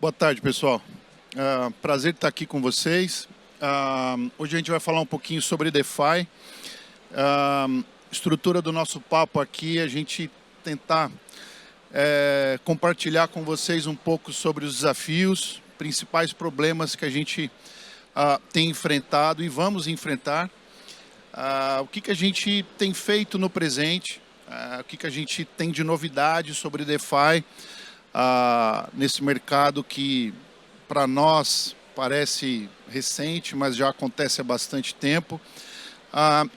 Boa tarde, pessoal. Prazer estar aqui com vocês. Hoje a gente vai falar um pouquinho sobre DeFi. Estrutura do nosso papo aqui, a gente tentar compartilhar com vocês um pouco sobre os desafios, principais problemas que a gente tem enfrentado e vamos enfrentar. O que a gente tem feito no presente, o que a gente tem de novidade sobre DeFi, nesse mercado que para nós parece recente, mas já acontece há bastante tempo.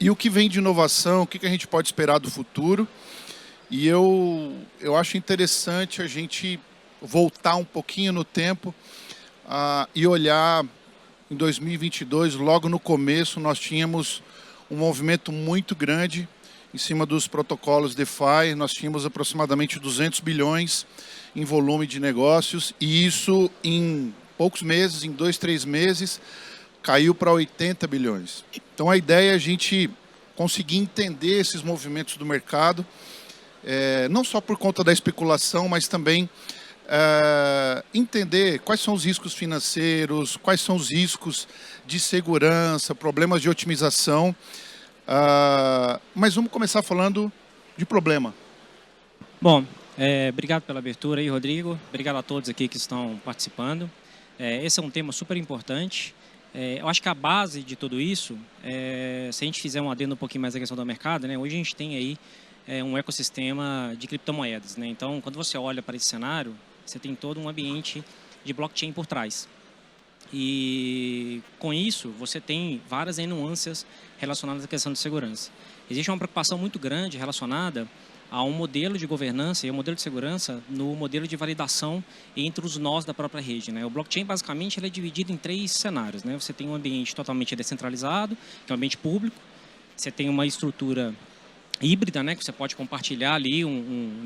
E o que vem de inovação, o que a gente pode esperar do futuro. E eu acho interessante a gente voltar um pouquinho no tempo e olhar em 2022, logo no começo, nós tínhamos um movimento muito grande em cima dos protocolos DeFi. Nós tínhamos aproximadamente 200 bilhões em volume de negócios, e isso em poucos meses, em 2, 3 meses, caiu para 80 bilhões. Então a ideia é a gente conseguir entender esses movimentos do mercado, não só por conta da especulação, mas também entender quais são os riscos financeiros, quais são os riscos de segurança, problemas de otimização. Mas vamos começar falando de problema. Bom, obrigado pela abertura aí, Rodrigo. Obrigado a todos aqui que estão participando. Esse é um tema super importante. Eu acho que a base de tudo isso, se a gente fizer um adendo um pouquinho mais da questão do mercado, né, hoje a gente tem aí um ecossistema de criptomoedas, né? Então, quando você olha para esse cenário, você tem todo um ambiente de blockchain por trás. E com isso, você tem várias nuances relacionadas à questão de segurança. Existe uma preocupação muito grande relacionada a um modelo de governança e um modelo de segurança no modelo de validação entre os nós da própria rede, né? O blockchain, basicamente, ele é dividido em 3 cenários, né? Você tem um ambiente totalmente descentralizado, que é um ambiente público. Você tem uma estrutura híbrida, né? Que você pode compartilhar ali um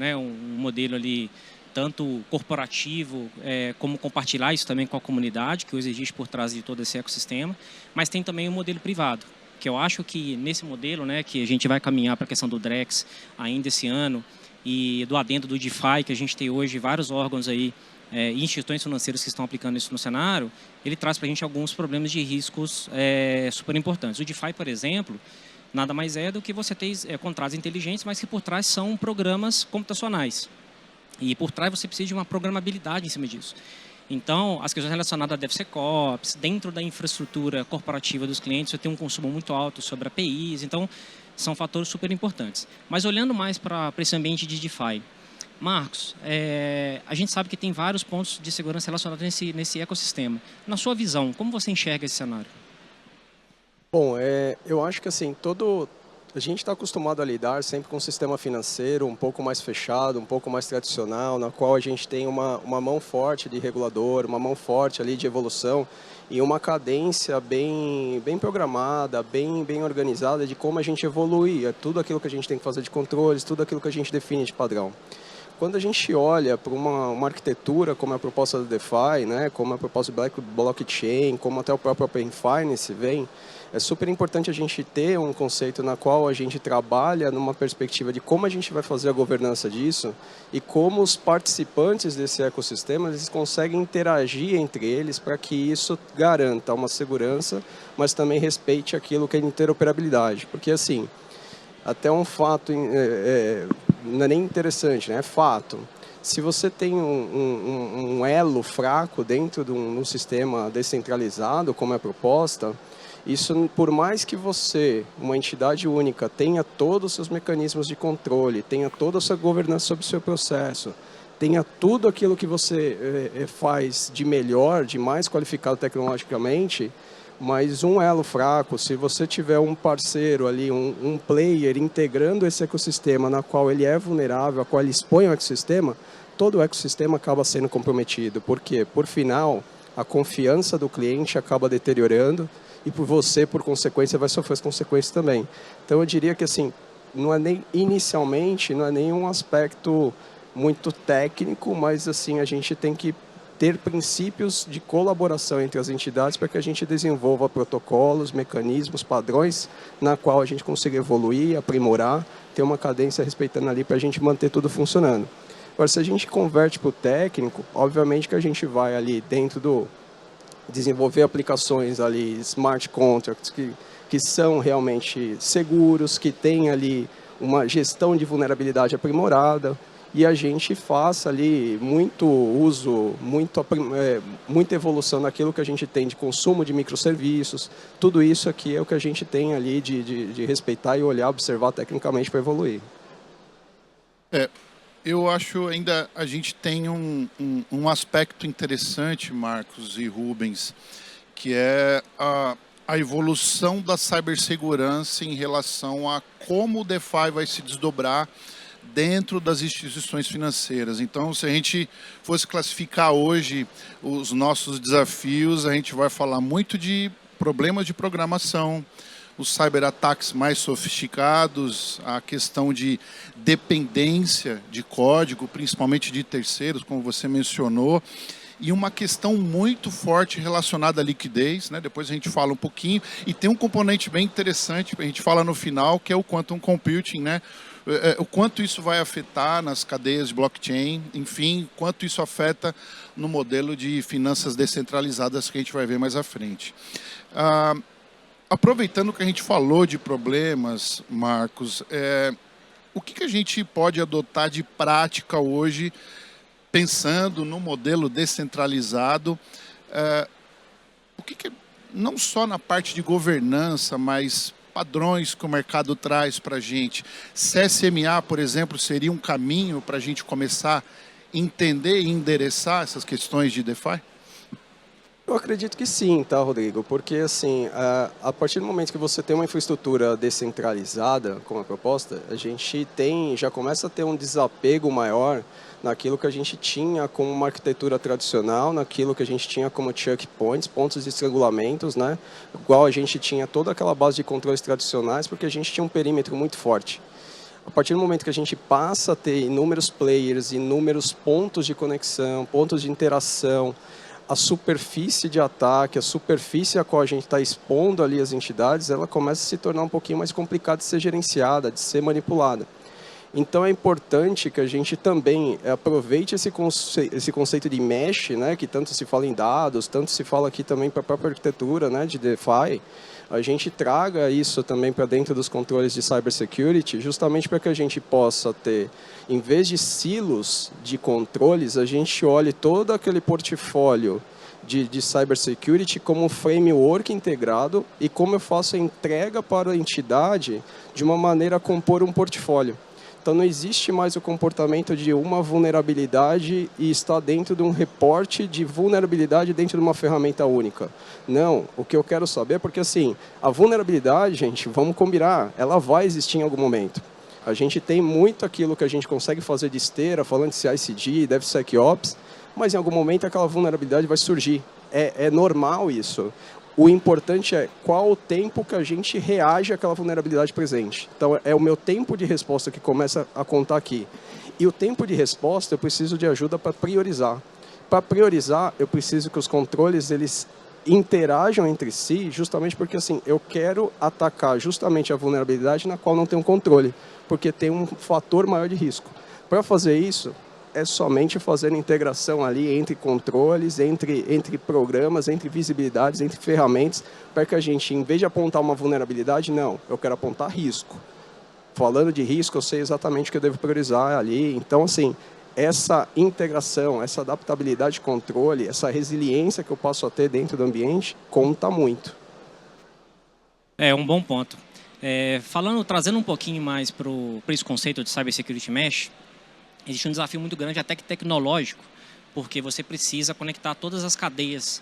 modelo ali, tanto corporativo, como compartilhar isso também com a comunidade, que hoje existe por trás de todo esse ecossistema. Mas tem também o modelo privado, que eu acho que nesse modelo, né, que a gente vai caminhar para a questão do Drex ainda esse ano, e do adendo do DeFi, que a gente tem hoje vários órgãos aí, e instituições financeiras que estão aplicando isso no cenário, ele traz para a gente alguns problemas de riscos super importantes. O DeFi, por exemplo, nada mais é do que você ter contratos inteligentes, mas que por trás são programas computacionais. E por trás você precisa de uma programabilidade em cima disso. Então, as questões relacionadas a DevSecOps, dentro da infraestrutura corporativa dos clientes, você tem um consumo muito alto sobre APIs, então são fatores super importantes. Mas olhando mais para esse ambiente de DeFi, Marcos, a gente sabe que tem vários pontos de segurança relacionados nesse ecossistema. Na sua visão, como você enxerga esse cenário? Bom, eu acho que assim, a gente está acostumado a lidar sempre com um sistema financeiro um pouco mais fechado, um pouco mais tradicional, na qual a gente tem uma mão forte de regulador, uma mão forte ali de evolução e uma cadência bem programada, bem organizada de como a gente evolui, tudo aquilo que a gente tem que fazer de controles, tudo aquilo que a gente define de padrão. Quando a gente olha para uma arquitetura como a proposta do DeFi, né, como a proposta do blockchain, como até o próprio Open Finance vem, é super importante a gente ter um conceito na qual a gente trabalha numa perspectiva de como a gente vai fazer a governança disso e como os participantes desse ecossistema eles conseguem interagir entre eles para que isso garanta uma segurança, mas também respeite aquilo que é interoperabilidade. Porque, assim, até um fato, não é nem interessante, né? É fato. Se você tem um elo fraco dentro de um sistema descentralizado, como é a proposta, isso, por mais que você, uma entidade única, tenha todos os seus mecanismos de controle, tenha toda a sua governança sobre o seu processo, tenha tudo aquilo que você faz de melhor, de mais qualificado tecnologicamente, mas um elo fraco, se você tiver um parceiro ali, um player integrando esse ecossistema na qual ele é vulnerável, a qual ele expõe o ecossistema, todo o ecossistema acaba sendo comprometido. Por quê? Por final, a confiança do cliente acaba deteriorando, e por você, por consequência, vai sofrer as consequências também. Então, eu diria que, assim, inicialmente, não é nenhum aspecto muito técnico, mas, assim, a gente tem que ter princípios de colaboração entre as entidades para que a gente desenvolva protocolos, mecanismos, padrões, na qual a gente consiga evoluir, aprimorar, ter uma cadência respeitando ali para a gente manter tudo funcionando. Agora, se a gente converte para o técnico, obviamente que a gente vai ali dentro do desenvolver aplicações ali, smart contracts, que são realmente seguros, que tem ali uma gestão de vulnerabilidade aprimorada, e a gente faça ali muito uso, muita evolução naquilo que a gente tem de consumo de microserviços. Tudo isso aqui é o que a gente tem ali de respeitar e olhar, observar tecnicamente para evoluir. Eu acho ainda a gente tem um aspecto interessante, Marcos e Rubens, que é a evolução da cibersegurança em relação a como o DeFi vai se desdobrar dentro das instituições financeiras. Então, se a gente fosse classificar hoje os nossos desafios, a gente vai falar muito de problemas de programação, os cyberataques mais sofisticados, a questão de dependência de código, principalmente de terceiros, como você mencionou, e uma questão muito forte relacionada à liquidez, né? Depois a gente fala um pouquinho, e tem um componente bem interessante, a gente fala no final, que é o Quantum Computing, né? O quanto isso vai afetar nas cadeias de blockchain, enfim, quanto isso afeta no modelo de finanças descentralizadas que a gente vai ver mais à frente. Aproveitando que a gente falou de problemas, Marcos, o que a gente pode adotar de prática hoje, pensando no modelo descentralizado, o que não só na parte de governança, mas padrões que o mercado traz para a gente. CSMA, por exemplo, seria um caminho para a gente começar a entender e endereçar essas questões de DeFi? Eu acredito que sim, tá, Rodrigo? Porque, assim, a partir do momento que você tem uma infraestrutura descentralizada, como a proposta, a gente já começa a ter um desapego maior naquilo que a gente tinha como uma arquitetura tradicional, naquilo que a gente tinha como checkpoints, pontos de estrangulamentos, né? Igual a gente tinha toda aquela base de controles tradicionais, porque a gente tinha um perímetro muito forte. A partir do momento que a gente passa a ter inúmeros players, inúmeros pontos de conexão, pontos de interação, a superfície de ataque, a superfície a qual a gente está expondo ali as entidades, ela começa a se tornar um pouquinho mais complicada de ser gerenciada, de ser manipulada. Então é importante que a gente também aproveite esse conceito de mesh, né, que tanto se fala em dados, tanto se fala aqui também para a própria arquitetura, né, de DeFi, a gente traga isso também para dentro dos controles de cybersecurity, justamente para que a gente possa ter, em vez de silos de controles, a gente olhe todo aquele portfólio de cybersecurity como um framework integrado e como eu faço a entrega para a entidade de uma maneira a compor um portfólio. Então, não existe mais o comportamento de uma vulnerabilidade e estar dentro de um reporte de vulnerabilidade dentro de uma ferramenta única. Não, o que eu quero saber é porque, assim, a vulnerabilidade, gente, vamos combinar, ela vai existir em algum momento. A gente tem muito aquilo que a gente consegue fazer de esteira, falando de CI/CD, DevSecOps, mas em algum momento aquela vulnerabilidade vai surgir. É normal isso. O importante é qual o tempo que a gente reage àquela vulnerabilidade presente. Então, é o meu tempo de resposta que começa a contar aqui. E o tempo de resposta, eu preciso de ajuda para priorizar. Para priorizar, eu preciso que os controles eles interajam entre si, justamente porque assim, eu quero atacar justamente a vulnerabilidade na qual não tem um controle, porque tem um fator maior de risco. Para fazer isso, é somente fazer a integração ali entre controles, entre programas, entre visibilidades, entre ferramentas, para que a gente, em vez de apontar uma vulnerabilidade, não, eu quero apontar risco. Falando de risco, eu sei exatamente o que eu devo priorizar ali. Então, assim, essa integração, essa adaptabilidade de controle, essa resiliência que eu posso ter dentro do ambiente, conta muito. É um bom ponto. Trazendo um pouquinho mais para esse conceito de Cybersecurity Mesh, existe um desafio muito grande, até que tecnológico, porque você precisa conectar todas as cadeias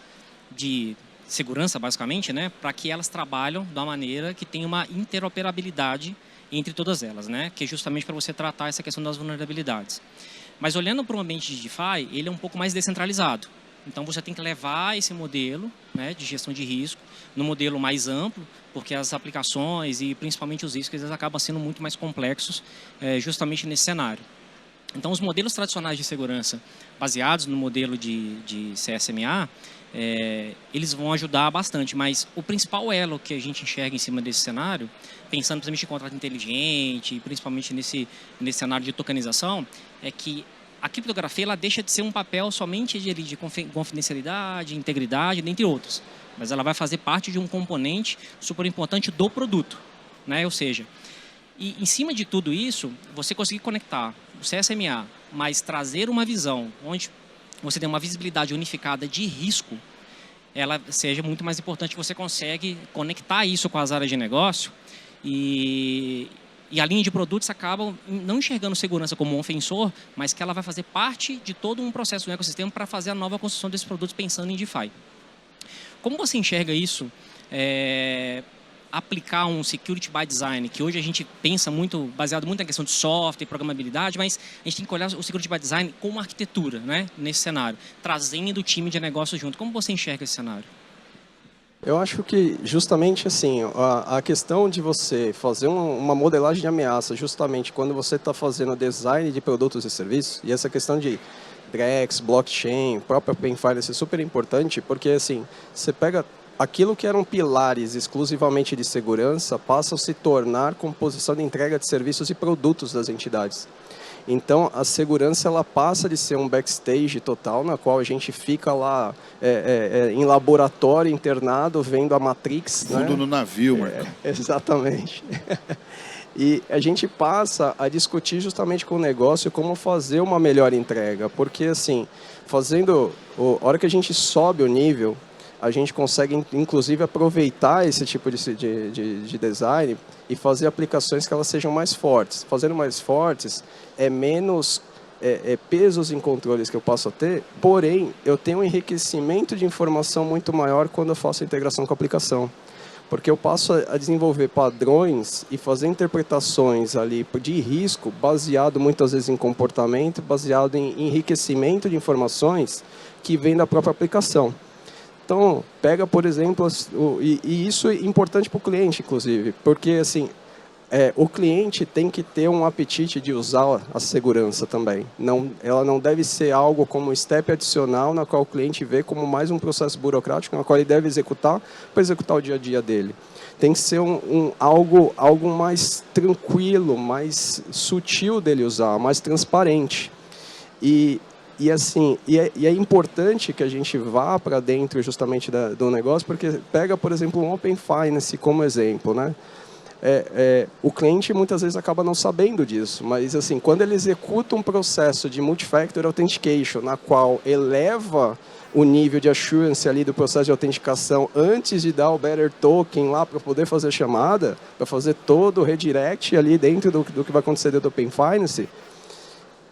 de segurança, basicamente, né, para que elas trabalhem de uma maneira que tenha uma interoperabilidade entre todas elas, né, que é justamente para você tratar essa questão das vulnerabilidades. Mas olhando para o ambiente de DeFi, ele é um pouco mais descentralizado. Então, você tem que levar esse modelo, né, de gestão de risco no modelo mais amplo, porque as aplicações e principalmente os riscos eles acabam sendo muito mais complexos justamente nesse cenário. Então, os modelos tradicionais de segurança, baseados no modelo de CSMA, eles vão ajudar bastante, mas o principal elo que a gente enxerga em cima desse cenário, pensando principalmente em contrato inteligente, principalmente nesse cenário de tokenização, é que a criptografia ela deixa de ser um papel somente de confidencialidade, integridade, dentre outros. Mas ela vai fazer parte de um componente super importante do produto, né? Ou seja, e em cima de tudo isso, você conseguir conectar o CSMA, mas trazer uma visão onde você tem uma visibilidade unificada de risco, ela seja muito mais importante. Você consegue conectar isso com as áreas de negócio e a linha de produtos acaba não enxergando segurança como um ofensor, mas que ela vai fazer parte de todo um processo do ecossistema para fazer a nova construção desses produtos pensando em DeFi. Como você enxerga isso? Aplicar um security by design, que hoje a gente pensa muito, baseado muito na questão de software e programabilidade, mas a gente tem que olhar o security by design como arquitetura, né, nesse cenário, trazendo o time de negócio junto. Como você enxerga esse cenário? Eu acho que justamente assim, a questão de você fazer uma modelagem de ameaça, justamente quando você está fazendo design de produtos e serviços, e essa questão de Drex, blockchain, própria Open Finance é super importante, porque assim, você pega aquilo que eram pilares exclusivamente de segurança, passa a se tornar composição de entrega de serviços e produtos das entidades. Então, a segurança ela passa de ser um backstage total, na qual a gente fica lá em laboratório, internado, vendo a Matrix. Fundo, né? No navio, Marcão. Exatamente. E a gente passa a discutir justamente com o negócio como fazer uma melhor entrega. Porque, assim, a hora que a gente sobe o nível, a gente consegue, inclusive, aproveitar esse tipo de design e fazer aplicações que elas sejam mais fortes. Fazendo mais fortes, é menos pesos em controles que eu posso ter, porém, eu tenho um enriquecimento de informação muito maior quando eu faço a integração com a aplicação. Porque eu passo a desenvolver padrões e fazer interpretações ali de risco, baseado muitas vezes em comportamento, baseado em enriquecimento de informações que vem da própria aplicação. Então, pega, por exemplo, e isso é importante para o cliente, inclusive, porque assim, o cliente tem que ter um apetite de usar a segurança também. Ela não deve ser algo como um step adicional, na qual o cliente vê como mais um processo burocrático, na qual ele deve executar para executar o dia a dia dele. Tem que ser algo mais tranquilo, mais sutil dele usar, mais transparente. E é importante que a gente vá para dentro justamente do negócio, porque pega, por exemplo, um Open Finance como exemplo, né? O cliente muitas vezes acaba não sabendo disso, mas assim, quando ele executa um processo de multifactor authentication, na qual eleva o nível de assurance ali do processo de autenticação antes de dar o bearer token lá para poder fazer a chamada, para fazer todo o redirect ali dentro do que vai acontecer dentro do Open Finance,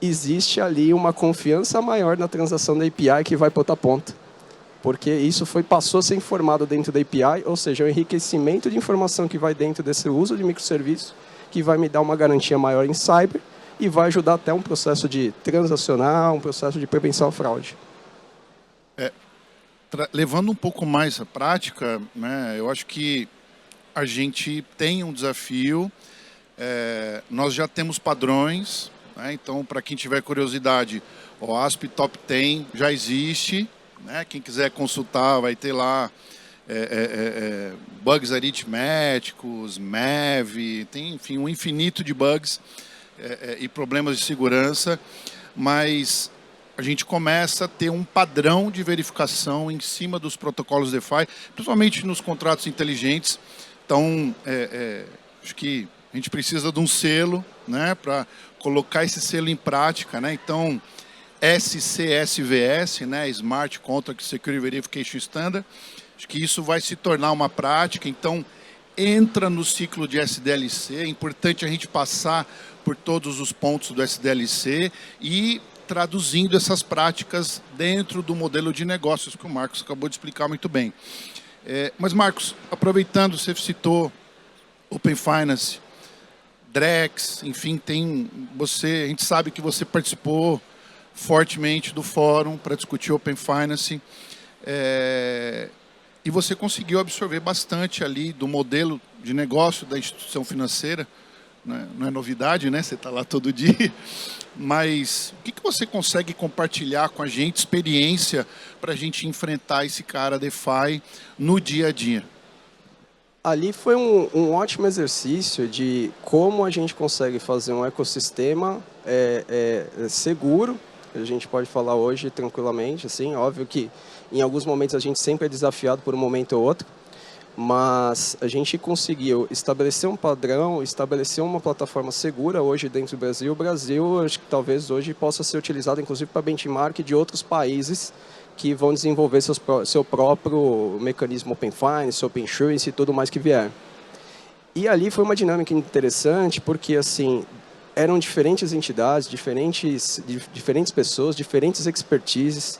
existe ali uma confiança maior na transação da API que vai para outra ponta. Porque isso passou a ser informado dentro da API, ou seja, o enriquecimento de informação que vai dentro desse uso de microserviço, que vai me dar uma garantia maior em cyber e vai ajudar até um processo de transacional, um processo de prevenção à fraude. Levando um pouco mais à prática, né, eu acho que a gente tem um desafio, nós já temos padrões, né, então, para quem tiver curiosidade, o ASP Top 10 já existe, né, quem quiser consultar vai ter lá bugs aritméticos, MEV, tem, enfim, um infinito de bugs e problemas de segurança, mas a gente começa a ter um padrão de verificação em cima dos protocolos DeFi, principalmente nos contratos inteligentes. Então, acho que a gente precisa de um selo, né, para colocar esse selo em prática, né? Então, SCSVS, né, Smart Contract Security Verification Standard, acho que isso vai se tornar uma prática. Então, entra no ciclo de SDLC, é importante a gente passar por todos os pontos do SDLC e traduzindo essas práticas dentro do modelo de negócios que o Marcos acabou de explicar muito bem. Mas, Marcos, aproveitando, você citou Open Finance, Drex, enfim, a gente sabe que você participou fortemente do fórum para discutir Open Finance, e você conseguiu absorver bastante ali do modelo de negócio da instituição financeira. Não é novidade, né? Você está lá todo dia. Mas o que você consegue compartilhar com a gente, experiência, para a gente enfrentar esse cara DeFi no dia a dia? Ali foi um ótimo exercício de como a gente consegue fazer um ecossistema seguro, a gente pode falar hoje tranquilamente, assim, óbvio que em alguns momentos a gente sempre é desafiado por um momento ou outro, mas a gente conseguiu estabelecer um padrão, estabelecer uma plataforma segura hoje dentro do Brasil. O Brasil, acho que talvez hoje possa ser utilizado inclusive para benchmark de outros países que vão desenvolver seu próprio mecanismo Open Finance, Open Insurance e tudo mais que vier. E ali foi uma dinâmica interessante, porque assim, eram diferentes entidades, diferentes pessoas, diferentes expertises,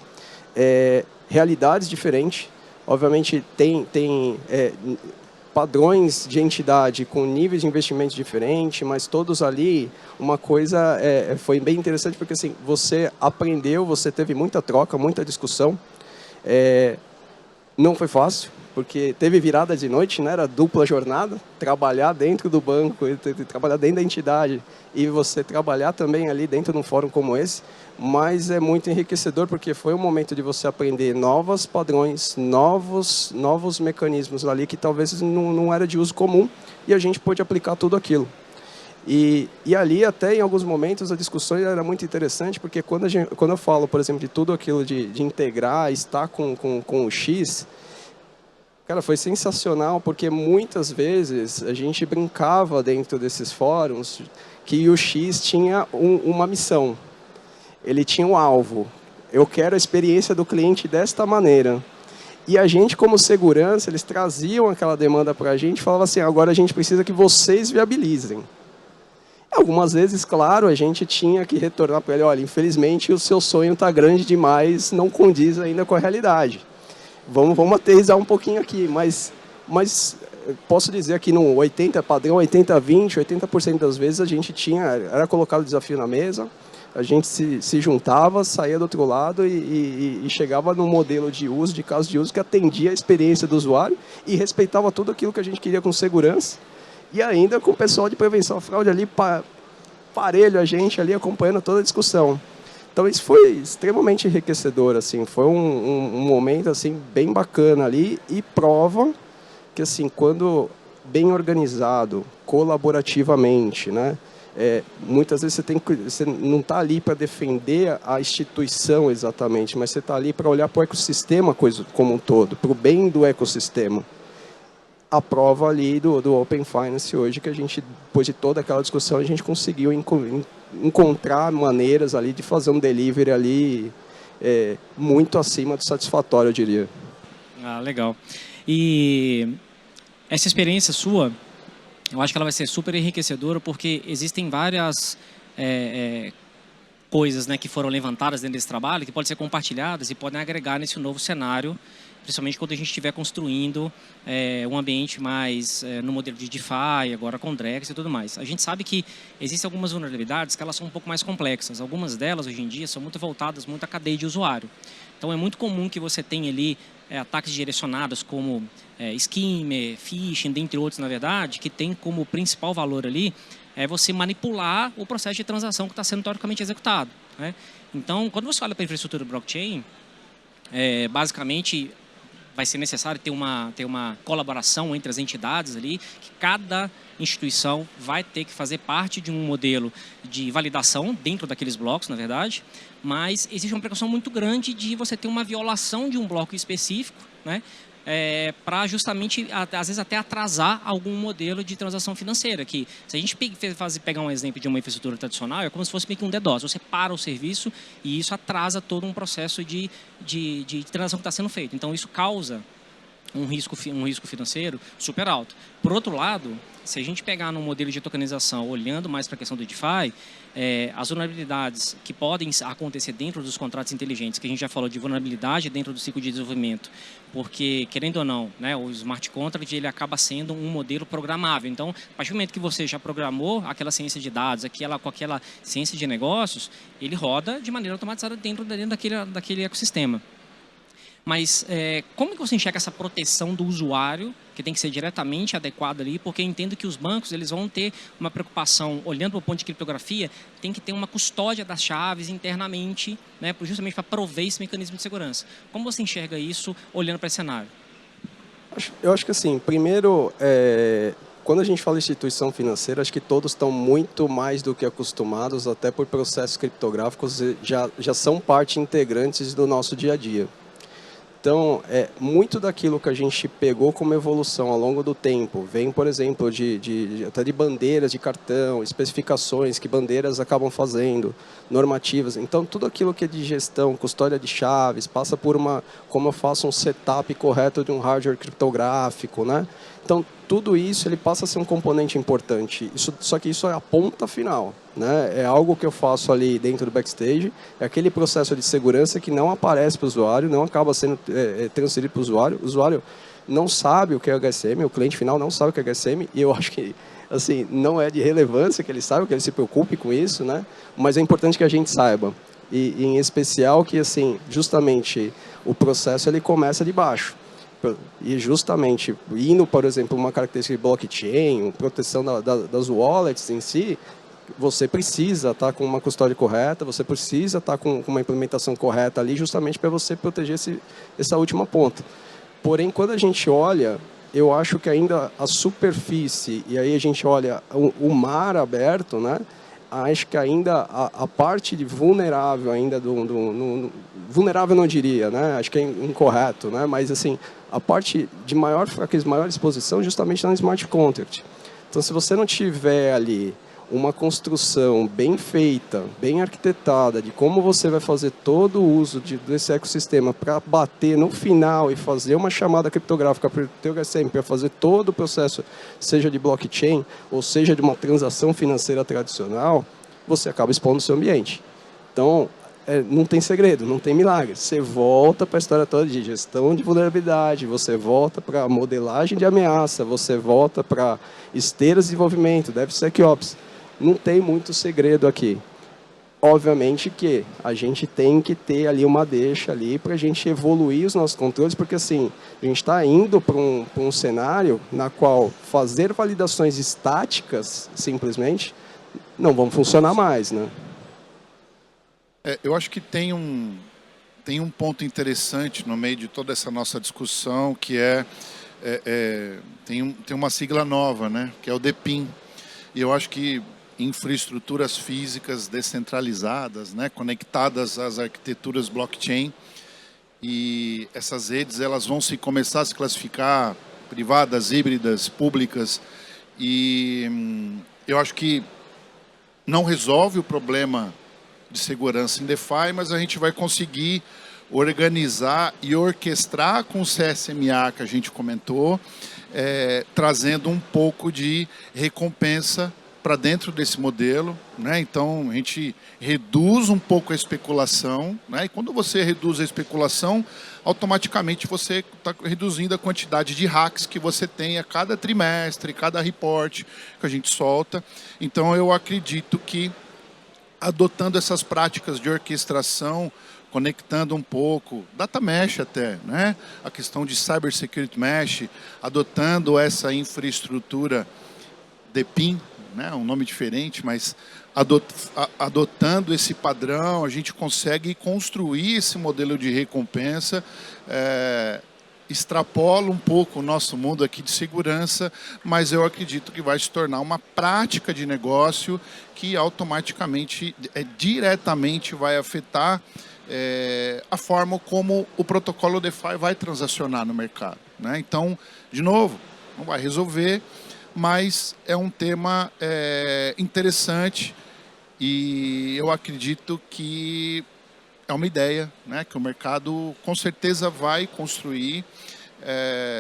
realidades diferentes. Obviamente, tem padrões de entidade com níveis de investimento diferentes, mas todos ali, uma coisa foi bem interessante, porque assim, você aprendeu, você teve muita troca, muita discussão. Não foi fácil, porque teve virada de noite, né? Era dupla jornada, trabalhar dentro do banco, trabalhar dentro da entidade e você trabalhar também ali dentro de um fórum como esse, mas é muito enriquecedor porque foi um momento de você aprender novos padrões, novos mecanismos ali que talvez não era de uso comum e a gente pôde aplicar tudo aquilo. E ali até em alguns momentos a discussão era muito interessante porque quando eu falo, por exemplo, de tudo aquilo de integrar, estar com o X, cara, foi sensacional, porque muitas vezes a gente brincava dentro desses fóruns que o X tinha uma missão. Ele tinha um alvo. Eu quero a experiência do cliente desta maneira. E a gente, como segurança, eles traziam aquela demanda para a gente e falavam assim, agora a gente precisa que vocês viabilizem. Algumas vezes, claro, a gente tinha que retornar para ele, olha, infelizmente o seu sonho está grande demais, não condiz ainda com a realidade. Vamos aterrissar um pouquinho aqui, mas posso dizer que no 80, padrão 80-20, 80% das vezes a gente era colocado o desafio na mesa, a gente se juntava, saía do outro lado e chegava num modelo de uso, de caso de uso, que atendia a experiência do usuário e respeitava tudo aquilo que a gente queria com segurança e ainda com o pessoal de prevenção à fraude ali, parelho a gente ali acompanhando toda a discussão. Então, isso foi extremamente enriquecedor, assim, foi um momento assim, bem bacana ali e prova que, assim, quando bem organizado, colaborativamente, né, muitas vezes você não está ali para defender a instituição exatamente, mas você está ali para olhar para o ecossistema como um todo, para o bem do ecossistema. A prova ali do Open Finance hoje, que a gente, depois de toda aquela discussão, a gente conseguiu encontrar maneiras ali de fazer um delivery ali muito acima do satisfatório, eu diria. Ah, legal. E essa experiência sua, eu acho que ela vai ser super enriquecedora, porque existem várias coisas, né, que foram levantadas dentro desse trabalho, que podem ser compartilhadas e podem agregar nesse novo cenário, principalmente quando a gente estiver construindo um ambiente mais no modelo de DeFi, agora com Drex e tudo mais. A gente sabe que existem algumas vulnerabilidades que elas são um pouco mais complexas. Algumas delas, hoje em dia, são muito voltadas muito à cadeia de usuário. Então, é muito comum que você tenha ali ataques direcionados como skimmer, phishing, dentre outros, na verdade, que tem como principal valor ali você manipular o processo de transação que está sendo teoricamente executado, né? Então, quando você olha para a infraestrutura blockchain, basicamente vai ser necessário ter uma colaboração entre as entidades ali, que cada instituição vai ter que fazer parte de um modelo de validação dentro daqueles blocos, na verdade, mas existe uma precaução muito grande de você ter uma violação de um bloco específico, né? Para justamente, às vezes, até atrasar algum modelo de transação financeira. Que, se a gente pegar um exemplo de uma infraestrutura tradicional, é como se fosse meio que um DDoS. Você para o serviço e isso atrasa todo um processo de transação que está sendo feito. Então, isso causa um risco financeiro super alto. Por outro lado, se a gente pegar no modelo de tokenização, olhando mais para a questão do DeFi, as vulnerabilidades que podem acontecer dentro dos contratos inteligentes, que a gente já falou de vulnerabilidade dentro do ciclo de desenvolvimento, porque, querendo ou não, né, o smart contract ele acaba sendo um modelo programável. Então, a partir do momento que você já programou aquela ciência de dados, com aquela ciência de negócios, ele roda de maneira automatizada dentro daquele ecossistema. Mas como que você enxerga essa proteção do usuário, que tem que ser diretamente adequada ali, porque eu entendo que os bancos eles vão ter uma preocupação, olhando para o ponto de criptografia, tem que ter uma custódia das chaves internamente, né, justamente para prover esse mecanismo de segurança. Como você enxerga isso olhando para esse cenário? Eu acho que assim, primeiro, quando a gente fala de instituição financeira, acho que todos estão muito mais do que acostumados, até por processos criptográficos, já são parte integrantes do nosso dia a dia. Então, muito daquilo que a gente pegou como evolução ao longo do tempo, vem, por exemplo, até de bandeiras de cartão, especificações que bandeiras acabam fazendo, normativas. Então, tudo aquilo que é de gestão, custódia de chaves, passa por como eu faço um setup correto de um hardware criptográfico, né? Então, tudo isso ele passa a ser um componente importante. Só que isso é a ponta final, né? É algo que eu faço ali dentro do backstage, é aquele processo de segurança que não aparece para o usuário, não acaba sendo transferido para o usuário não sabe o que é HSM, o cliente final não sabe o que é HSM, e eu acho que assim, não é de relevância que ele saiba, que ele se preocupe com isso, né? Mas é importante que a gente saiba. E em especial que, assim, justamente o processo ele começa de baixo. E justamente, indo, por exemplo, uma característica de blockchain, proteção das wallets em si, você precisa estar com uma custódia correta, você precisa estar com uma implementação correta ali, justamente para você proteger essa última ponta. Porém, quando a gente olha, eu acho que ainda a superfície, e aí a gente olha o mar aberto, né? Acho que ainda a parte de vulnerável ainda vulnerável não diria, né? Acho que é incorreto, né? Mas assim, a parte de maior fraqueza, maior exposição, justamente na smart contract. Então, se você não tiver ali uma construção bem feita, bem arquitetada, de como você vai fazer todo o uso desse ecossistema para bater no final e fazer uma chamada criptográfica para o teu HSM, para fazer todo o processo, seja de blockchain ou seja de uma transação financeira tradicional, você acaba expondo o seu ambiente. Então, não tem segredo, não tem milagre. Você volta para a história toda de gestão de vulnerabilidade, você volta para modelagem de ameaça, você volta para esteiras de desenvolvimento, DevSecOps. Não tem muito segredo aqui. Obviamente que a gente tem que ter ali uma deixa ali para a gente evoluir os nossos controles, porque assim, a gente está indo para um cenário na qual fazer validações estáticas, simplesmente, não vão funcionar mais, né? Eu acho que tem um ponto interessante no meio de toda essa nossa discussão, que tem uma sigla nova, né? Que é o DPIN. E eu acho que infraestruturas físicas descentralizadas, né, conectadas às arquiteturas blockchain, e essas redes elas vão começar a se classificar privadas, híbridas, públicas, e eu acho que não resolve o problema de segurança em DeFi, mas a gente vai conseguir organizar e orquestrar com o CSMA que a gente comentou, trazendo um pouco de recompensa para dentro desse modelo, né? Então a gente reduz um pouco a especulação, né? E quando você reduz a especulação, automaticamente você está reduzindo a quantidade de hacks que você tem a cada trimestre, cada report que a gente solta. Então eu acredito que adotando essas práticas de orquestração, conectando um pouco, data mesh até, né? A questão de cyber security mesh, adotando essa infraestrutura DPIN, né, um nome diferente, mas adotando esse padrão, a gente consegue construir esse modelo de recompensa, extrapola um pouco o nosso mundo aqui de segurança, mas eu acredito que vai se tornar uma prática de negócio que automaticamente, diretamente vai afetar a forma como o protocolo DeFi vai transacionar no mercado, né? Então, de novo, não vai resolver, mas é um tema interessante e eu acredito que é uma ideia, né, que o mercado com certeza vai construir.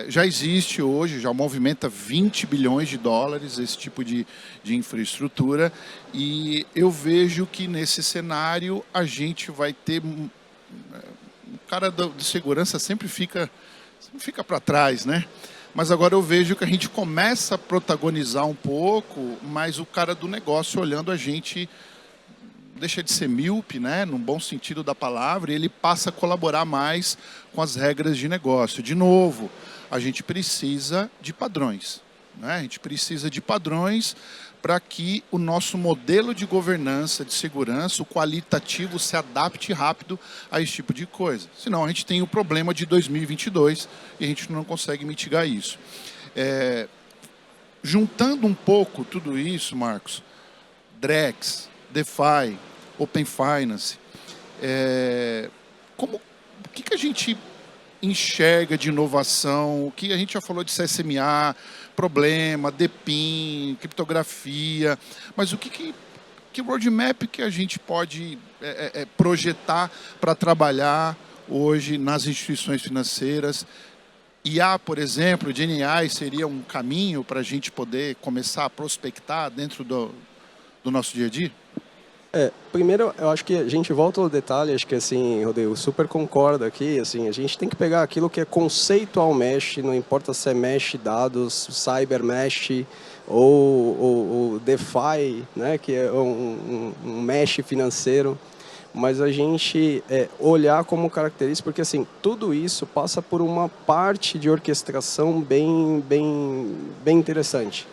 Já existe hoje, já movimenta 20 bilhões de dólares esse tipo de infraestrutura, e eu vejo que nesse cenário a gente vai ter... O cara de segurança sempre fica para trás, né? Mas agora eu vejo que a gente começa a protagonizar um pouco, mas o cara do negócio olhando a gente deixa de ser míope, né, num bom sentido da palavra, e ele passa a colaborar mais com as regras de negócio. De novo, a gente precisa de padrões, né? A gente precisa de padrões para que o nosso modelo de governança, de segurança, o qualitativo, se adapte rápido a esse tipo de coisa. Senão a gente tem o problema de 2022 e a gente não consegue mitigar isso. juntando um pouco tudo isso, Marcos, Drex, DeFi, Open Finance, o que a gente enxerga de inovação, o que a gente já falou de CSMA, problema, DPIN, criptografia, mas o que roadmap que a gente pode projetar para trabalhar hoje nas instituições financeiras? IA, por exemplo, GenAI seria um caminho para a gente poder começar a prospectar dentro do nosso dia a dia? Primeiro, eu acho que a gente volta ao detalhe, acho que assim, Rodrigo, super concordo aqui, assim, a gente tem que pegar aquilo que é conceitual mesh, não importa se é mesh dados, cyber mesh ou DeFi, né, que é um mesh financeiro, mas a gente olhar como característica, porque assim, tudo isso passa por uma parte de orquestração bem interessante.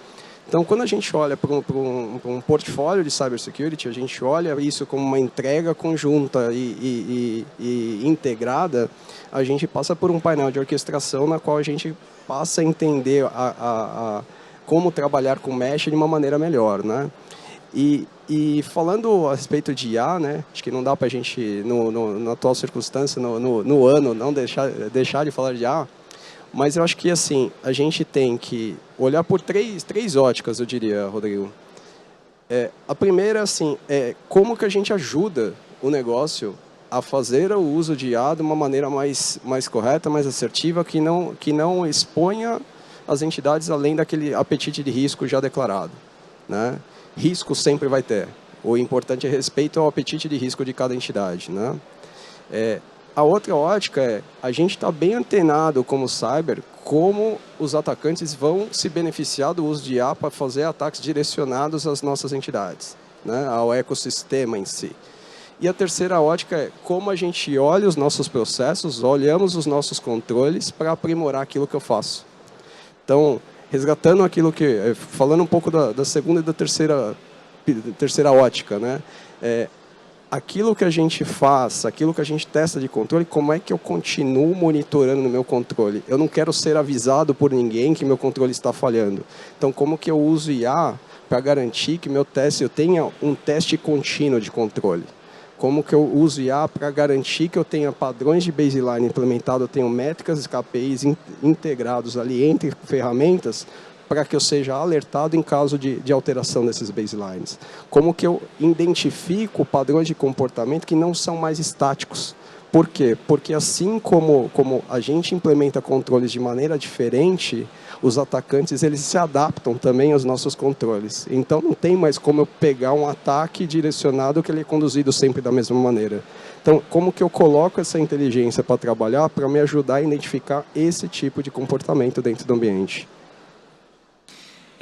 Então, quando a gente olha para um portfólio de cybersecurity, a gente olha isso como uma entrega conjunta e integrada, a gente passa por um painel de orquestração na qual a gente passa a entender como trabalhar com mesh de uma maneira melhor, né? E falando a respeito de IA, né, acho que não dá para a gente, na atual circunstância, no ano, não deixar de falar de IA, mas eu acho que assim, a gente tem que olhar por três óticas, eu diria, Rodrigo. A primeira, assim, é como que a gente ajuda o negócio a fazer o uso de IA de uma maneira mais correta, mais assertiva, que não exponha as entidades além daquele apetite de risco já declarado, né? Risco sempre vai ter. O importante é respeito ao apetite de risco de cada entidade, né? A outra ótica é a gente está bem antenado como cyber, como os atacantes vão se beneficiar do uso de IA para fazer ataques direcionados às nossas entidades, né, ao ecossistema em si. E a terceira ótica é como a gente olha os nossos processos, olhamos os nossos controles para aprimorar aquilo que eu faço. Então, resgatando aquilo que... Falando um pouco da segunda e da terceira ótica, né? Aquilo que a gente faz, aquilo que a gente testa de controle, como é que eu continuo monitorando no meu controle? Eu não quero ser avisado por ninguém que meu controle está falhando. Então, como que eu uso IA para garantir que eu tenha um teste contínuo de controle? Como que eu uso IA para garantir que eu tenha padrões de baseline implementado, eu tenho métricas e KPIs integrados ali entre ferramentas, para que eu seja alertado em caso de alteração desses baselines. Como que eu identifico padrões de comportamento que não são mais estáticos. Por quê? Porque assim como a gente implementa controles de maneira diferente, os atacantes eles se adaptam também aos nossos controles. Então não tem mais como eu pegar um ataque direcionado que ele é conduzido sempre da mesma maneira. Então, como que eu coloco essa inteligência para trabalhar, para me ajudar a identificar esse tipo de comportamento dentro do ambiente?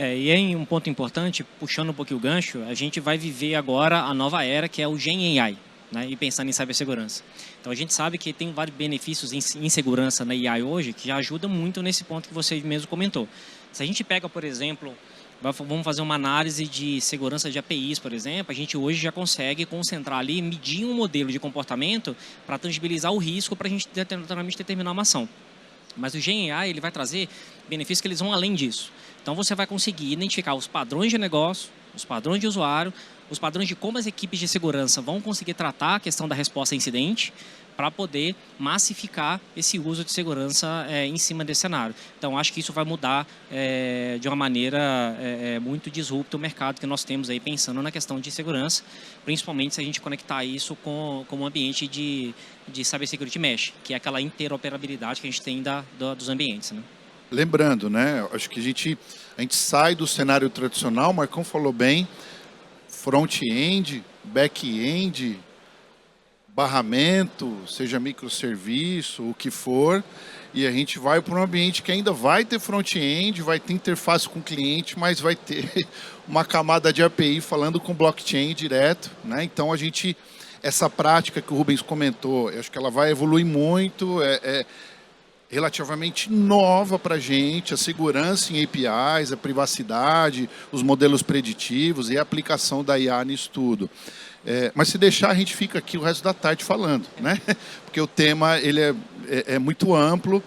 E em um ponto importante, puxando um pouquinho o gancho, a gente vai viver agora a nova era, que é o GenAI, né, e pensando em cibersegurança. Então, a gente sabe que tem vários benefícios em segurança na AI hoje, que já ajuda muito nesse ponto que você mesmo comentou. Se a gente pega, por exemplo, vamos fazer uma análise de segurança de APIs, por exemplo, a gente hoje já consegue concentrar ali, medir um modelo de comportamento para tangibilizar o risco para a gente naturalmente determinar uma ação. Mas o GenAI ele vai trazer benefícios que eles vão além disso. Então, você vai conseguir identificar os padrões de negócio, os padrões de usuário, os padrões de como as equipes de segurança vão conseguir tratar a questão da resposta a incidente para poder massificar esse uso de segurança em cima desse cenário. Então, acho que isso vai mudar de uma maneira muito disrupta o mercado que nós temos aí pensando na questão de segurança, principalmente se a gente conectar isso com um ambiente de cybersecurity mesh, que é aquela interoperabilidade que a gente tem dos ambientes, né? Lembrando, né? Acho que a gente sai do cenário tradicional, o Marcão falou bem, front-end, back-end, barramento, seja microserviço, o que for, e a gente vai para um ambiente que ainda vai ter front-end, vai ter interface com o cliente, mas vai ter uma camada de API falando com blockchain direto, né? Então, essa prática que o Rubens comentou, eu acho que ela vai evoluir muito, relativamente nova para a gente, a segurança em APIs, a privacidade, os modelos preditivos e a aplicação da IA nisso tudo. Mas se deixar, a gente fica aqui o resto da tarde falando, né? Porque o tema ele é muito amplo.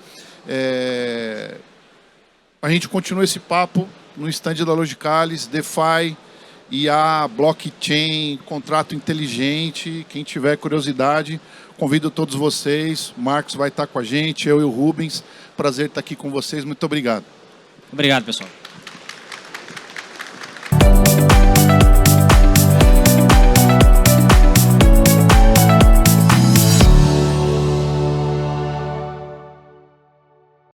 A gente continua esse papo no stand da Logicalis, DeFi, IA, blockchain, contrato inteligente. Quem tiver curiosidade, convido todos vocês. O Marcos vai estar com a gente, eu e o Rubens. Prazer estar aqui com vocês. Muito obrigado. Obrigado, pessoal.